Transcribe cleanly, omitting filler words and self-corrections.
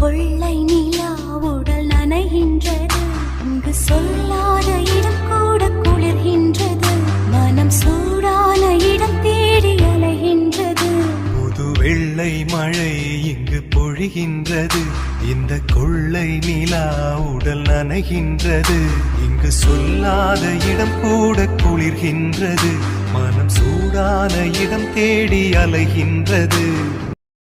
கொள்ளை நிலா உடல் நனைகின்றது. இங்கு சொல்லாத இடம் கூட குளிர்கின்றது. மனம் சூடான இடம் தேடி அலைகின்றது. புது வெள்ளை மழை இங்கு பொழிகின்றது. இந்த கொள்ளை நிலா உடல் நனைகின்றது. இங்கு சொல்லாத இடம் கூட குளிர்கின்றது. மனம் சூடான இடம் தேடி அலைகின்றது.